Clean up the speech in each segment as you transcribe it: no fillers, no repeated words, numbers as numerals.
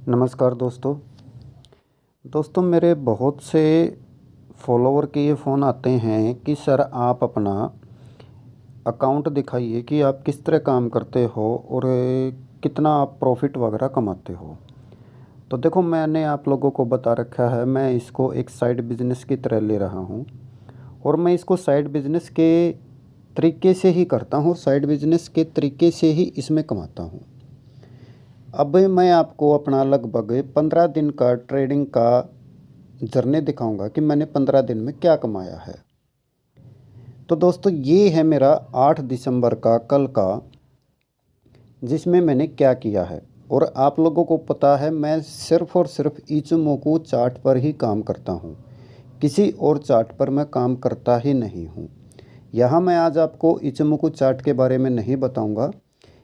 नमस्कार दोस्तों मेरे बहुत से फॉलोवर के ये फ़ोन आते हैं कि सर आप अपना अकाउंट दिखाइए कि आप किस तरह काम करते हो और कितना आप प्रॉफिट वगैरह कमाते हो। तो देखो, मैंने आप लोगों को बता रखा है, मैं इसको एक साइड बिज़नेस की तरह ले रहा हूँ और मैं इसको साइड बिज़नेस के तरीके से ही करता हूँ, साइड बिज़नेस के तरीके से ही इसमें कमाता हूँ। अब मैं आपको अपना लगभग 15 दिन का ट्रेडिंग का जर्नी दिखाऊंगा कि मैंने 15 दिन में क्या कमाया है। तो दोस्तों, ये है मेरा 8 दिसंबर का कल का, जिसमें मैंने क्या किया है। और आप लोगों को पता है, मैं सिर्फ़ और सिर्फ इचुमोकू चार्ट पर ही काम करता हूँ, किसी और चार्ट पर मैं काम करता ही नहीं हूँ। यहाँ मैं आज आपको इचुमोकू चार्ट के बारे में नहीं बताऊँगा।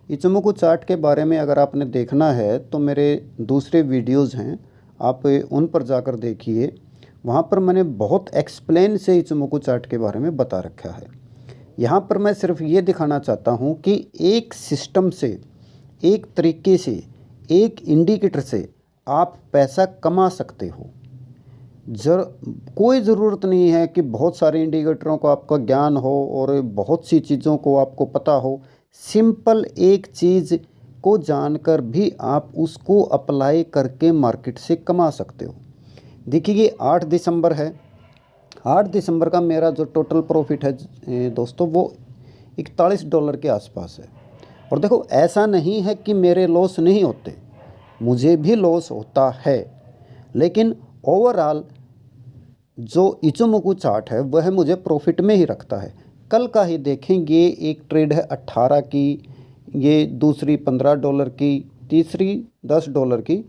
इचुमोकू चार्ट के बारे में अगर आपने देखना है तो मेरे दूसरे वीडियोज़ हैं, आप उन पर जाकर देखिए। वहाँ पर मैंने बहुत एक्सप्लेन से इचुमोकू चार्ट के बारे में बता रखा है। यहाँ पर मैं सिर्फ ये दिखाना चाहता हूँ कि एक सिस्टम से, एक तरीके से, एक इंडिकेटर से आप पैसा कमा सकते हो। कोई ज़रूरत नहीं है कि बहुत सारे इंडिकेटरों को आपका ज्ञान हो और बहुत सी चीज़ों को आपको पता हो। सिंपल एक चीज़ को जानकर भी आप उसको अप्लाई करके मार्केट से कमा सकते हो। देखिए, ये 8 दिसंबर है। 8 दिसंबर का मेरा जो टोटल प्रॉफिट है दोस्तों, वो $41 के आसपास है। और देखो, ऐसा नहीं है कि मेरे लॉस नहीं होते, मुझे भी लॉस होता है, लेकिन ओवरऑल जो इचुमोकू चार्ट है वह मुझे प्रॉफिट में ही रखता है। कल का ही देखेंगे, एक ट्रेड है 18 की, ये दूसरी $15 की, तीसरी $10 की,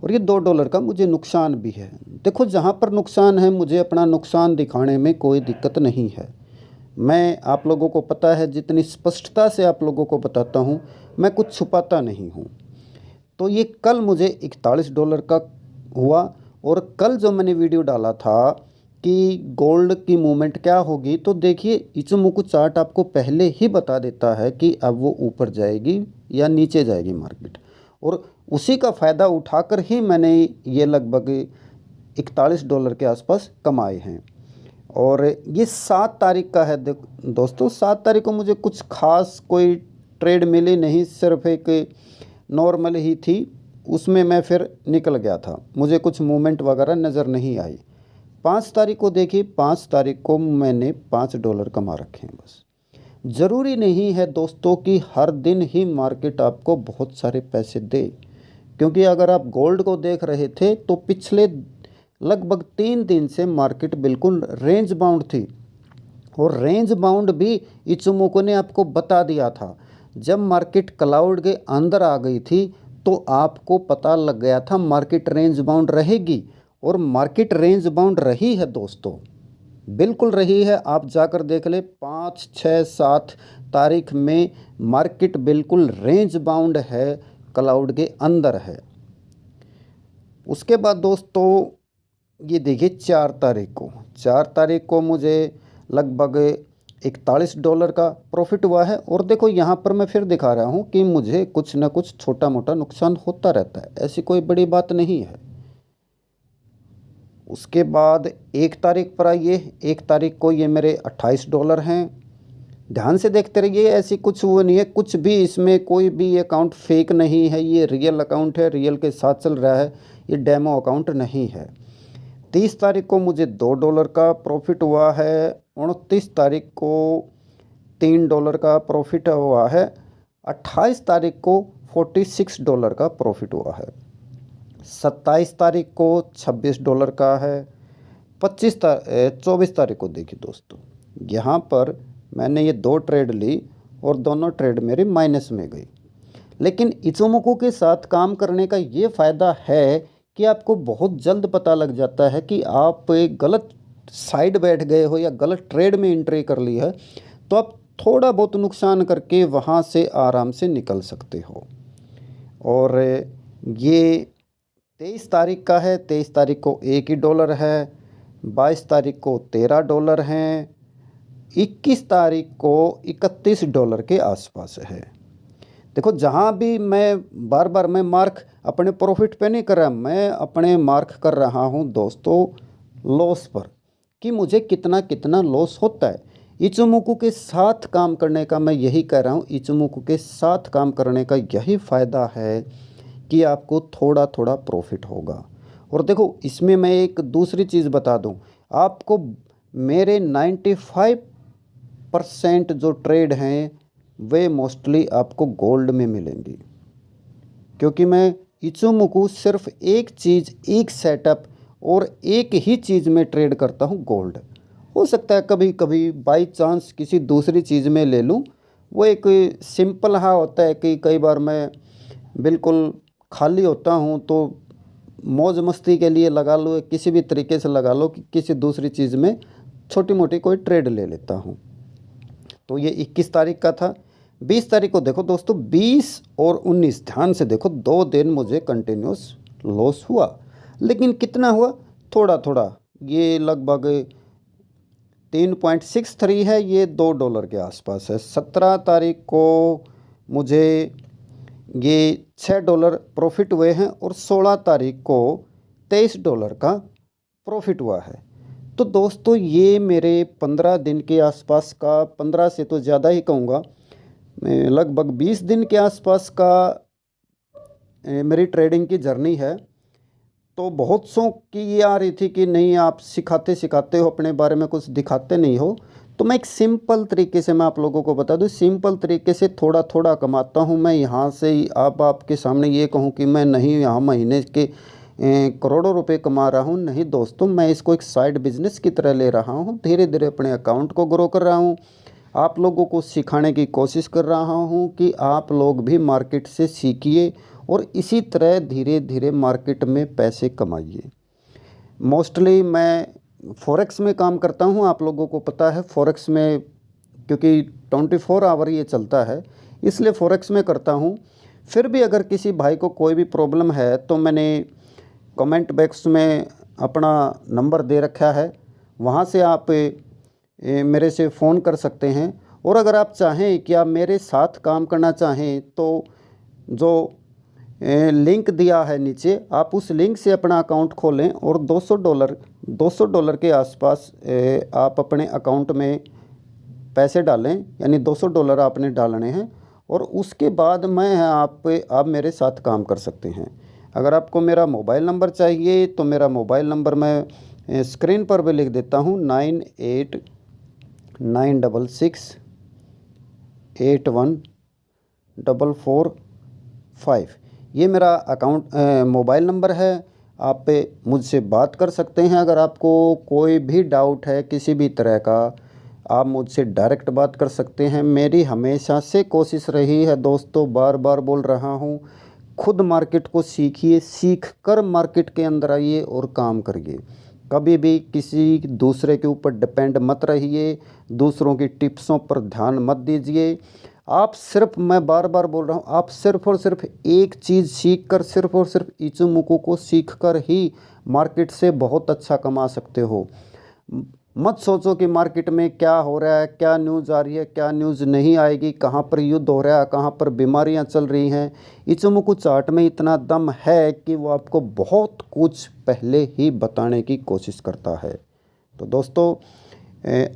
और ये $2 का मुझे नुकसान भी है। देखो, जहाँ पर नुकसान है मुझे अपना नुकसान दिखाने में कोई दिक्कत नहीं है। मैं, आप लोगों को पता है, जितनी स्पष्टता से आप लोगों को बताता हूँ, मैं कुछ छुपाता नहीं हूँ। तो ये कल मुझे $41 का हुआ। और कल जो मैंने वीडियो डाला था कि गोल्ड की मूवमेंट क्या होगी, तो देखिए, इचुमोकू चार्ट आपको पहले ही बता देता है कि अब वो ऊपर जाएगी या नीचे जाएगी मार्केट। और उसी का फ़ायदा उठाकर ही मैंने ये लगभग $41 के आसपास कमाए हैं। और ये 7 तारीख का है। दोस्तों, 7 तारीख को मुझे कुछ खास कोई ट्रेड मिली नहीं, सिर्फ एक नॉर्मल ही थी, उसमें मैं फिर निकल गया था, मुझे कुछ मूवमेंट वगैरह नज़र नहीं आई। 5 तारीख को देखिए, 5 तारीख को मैंने $5 कमा रखे हैं बस। ज़रूरी नहीं है दोस्तों कि हर दिन ही मार्केट आपको बहुत सारे पैसे दे, क्योंकि अगर आप गोल्ड को देख रहे थे तो पिछले लगभग 3 दिन से मार्केट बिल्कुल रेंज बाउंड थी। और रेंज बाउंड भी इचुमोकू ने आपको बता दिया था। जब मार्केट क्लाउड के अंदर आ गई थी तो आपको पता लग गया था मार्केट रेंज बाउंड रहेगी, और मार्केट रेंज बाउंड रही है दोस्तों, बिल्कुल रही है। आप जाकर देख ले, 5, 6, 7 तारीख में मार्केट बिल्कुल रेंज बाउंड है, क्लाउड के अंदर है। उसके बाद दोस्तों, ये देखिए, 4 तारीख को मुझे लगभग $41 का प्रॉफिट हुआ है। और देखो, यहाँ पर मैं फिर दिखा रहा हूँ कि मुझे कुछ ना कुछ छोटा मोटा नुकसान होता रहता है, ऐसी कोई बड़ी बात नहीं है। उसके बाद 1 तारीख पर आइए, 1 तारीख को ये मेरे $28 हैं। ध्यान से देखते रहिए, ऐसी कुछ वो नहीं है, कुछ भी इसमें कोई भी अकाउंट फेक नहीं है, ये रियल अकाउंट है, रियल के साथ चल रहा है, ये डेमो अकाउंट नहीं है। 30 तारीख को मुझे $2 का प्रॉफिट हुआ है। 29 तारीख को $3 का प्रॉफिट हुआ है। 28 तारीख को $46 का प्रॉफिट हुआ है। 27 तारीख को $26 का है। 24 तारीख को देखिए दोस्तों, यहाँ पर मैंने ये 2 ट्रेड ली और दोनों ट्रेड मेरे माइनस में गई। लेकिन इचुमोकू के साथ काम करने का ये फ़ायदा है कि आपको बहुत जल्द पता लग जाता है कि आप एक गलत साइड बैठ गए हो या गलत ट्रेड में एंट्री कर ली है, तो आप थोड़ा बहुत नुकसान करके वहाँ से आराम से निकल सकते हो। और ये 23 तारीख का है। 23 तारीख को $1 है। 22 तारीख को $13 हैं। 21 तारीख को $31 के आसपास है। देखो जहाँ भी मैं बार बार मैं मार्क अपने प्रॉफिट पे नहीं कर रहा, मैं अपने मार्क कर रहा हूँ दोस्तों लॉस पर, कि मुझे कितना कितना लॉस होता है। इचुमुकु के साथ काम करने का मैं यही कह रहा हूँ, इचुमुकु के साथ काम करने का यही फ़ायदा है कि आपको थोड़ा थोड़ा प्रॉफिट होगा। और देखो इसमें मैं एक दूसरी चीज़ बता दूँ आपको, मेरे 95% जो ट्रेड हैं वे मोस्टली आपको गोल्ड में मिलेंगी, क्योंकि मैं इचुमुकु सिर्फ एक चीज़, एक सेटअप और एक ही चीज़ में ट्रेड करता हूँ, गोल्ड। हो सकता है कभी कभी बाई चांस किसी दूसरी चीज़ में ले लूँ, वो एक सिंपल हाँ होता है कि कई बार मैं बिल्कुल खाली होता हूँ तो मौज मस्ती के लिए लगा लो, किसी भी तरीके से लगा लो कि किसी दूसरी चीज़ में छोटी मोटी कोई ट्रेड ले लेता हूँ। तो ये 21 तारीख का था। 20 तारीख को देखो दोस्तों, 20 और 19 ध्यान से देखो, 2 दिन मुझे कंटिन्यूस लॉस हुआ, लेकिन कितना हुआ, थोड़ा थोड़ा, ये लगभग 3.63 है, ये $2 के आसपास है। 17 तारीख को मुझे ये $6 प्रॉफिट हुए हैं और 16 तारीख को $23 का प्रॉफिट हुआ है। तो दोस्तों ये मेरे 15 दिन के आसपास का, 15 से तो ज़्यादा ही कहूँगा, लगभग 20 दिन के आसपास का मेरी ट्रेडिंग की जर्नी है। तो बहुत सौ की ये आ रही थी कि नहीं आप सिखाते सिखाते हो, अपने बारे में कुछ दिखाते नहीं हो। तो मैं एक सिंपल तरीके से मैं आप लोगों को बता दूं, सिंपल तरीके से थोड़ा थोड़ा कमाता हूं मैं। यहाँ से ही आप आपके सामने ये कहूँ कि मैं नहीं यहाँ महीने के करोड़ों रुपए कमा रहा हूँ, नहीं दोस्तों, मैं इसको एक साइड बिजनेस की तरह ले रहा हूँ। धीरे धीरे अपने अकाउंट को ग्रो कर रहा हूँ, आप लोगों को सिखाने की कोशिश कर रहा हूँ कि आप लोग भी मार्केट से सीखिए और इसी तरह धीरे धीरे मार्केट में पैसे कमाइए। मोस्टली मैं फॉरेक्स में काम करता हूँ, आप लोगों को पता है फॉरेक्स में, क्योंकि 24 आवर ये चलता है इसलिए फॉरेक्स में करता हूँ। फिर भी अगर किसी भाई को कोई भी प्रॉब्लम है तो मैंने कमेंट बॉक्स में अपना नंबर दे रखा है, वहाँ से आप मेरे से फ़ोन कर सकते हैं। और अगर आप चाहें कि आप मेरे साथ काम करना चाहें तो जो लिंक दिया है नीचे, आप उस लिंक से अपना अकाउंट खोलें और $200 के आसपास आप अपने अकाउंट में पैसे डालें, यानी $200 आपने डालने हैं और उसके बाद आप मेरे साथ काम कर सकते हैं। अगर आपको मेरा मोबाइल नंबर चाहिए तो मेरा मोबाइल नंबर मैं स्क्रीन पर भी लिख देता हूँ, 9896814445। ये मेरा अकाउंट मोबाइल नंबर है। आप मुझसे बात कर सकते हैं। अगर आपको कोई भी डाउट है किसी भी तरह का, आप मुझसे डायरेक्ट बात कर सकते हैं। मेरी हमेशा से कोशिश रही है दोस्तों, बार बार बोल रहा हूँ, खुद मार्केट को सीखिए, सीख कर मार्केट के अंदर आइए और काम करिए। कभी भी किसी दूसरे के ऊपर डिपेंड मत रहिए, दूसरों की टिप्सों पर ध्यान मत दीजिए। आप सिर्फ, मैं बार बार बोल रहा हूँ, आप सिर्फ और सिर्फ एक चीज़ सीख कर, सिर्फ और सिर्फ इचुमुकु को सीख कर ही मार्केट से बहुत अच्छा कमा सकते हो। मत सोचो कि मार्केट में क्या हो रहा है, क्या न्यूज़ आ रही है, क्या न्यूज़ नहीं आएगी, कहाँ पर युद्ध हो रहा है, कहाँ पर बीमारियाँ चल रही हैं। इचुमुकु चार्ट में इतना दम है कि वो आपको बहुत कुछ पहले ही बताने की कोशिश करता है। तो दोस्तों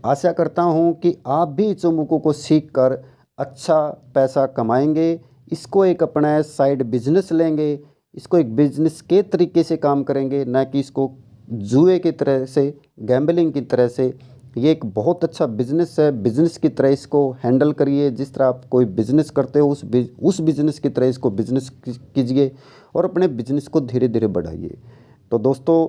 आशा करता हूँ कि आप भी इचुमुकु को सीख कर अच्छा पैसा कमाएंगे, इसको एक अपना साइड बिजनेस लेंगे, इसको एक बिजनेस के तरीके से काम करेंगे, ना कि इसको जुए की तरह से, गैम्बलिंग की तरह से। ये एक बहुत अच्छा बिजनेस है, बिजनेस की तरह इसको हैंडल करिए। जिस तरह आप कोई बिजनेस करते हो उस बिजनेस की तरह इसको बिजनेस कीजिए और अपने बिजनेस को धीरे धीरे बढ़ाइए। तो दोस्तों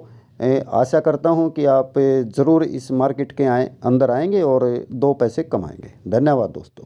आशा करता हूँ कि आप ज़रूर इस मार्केट के अंदर आएंगे और 2 पैसे कमाएंगे। धन्यवाद दोस्तों।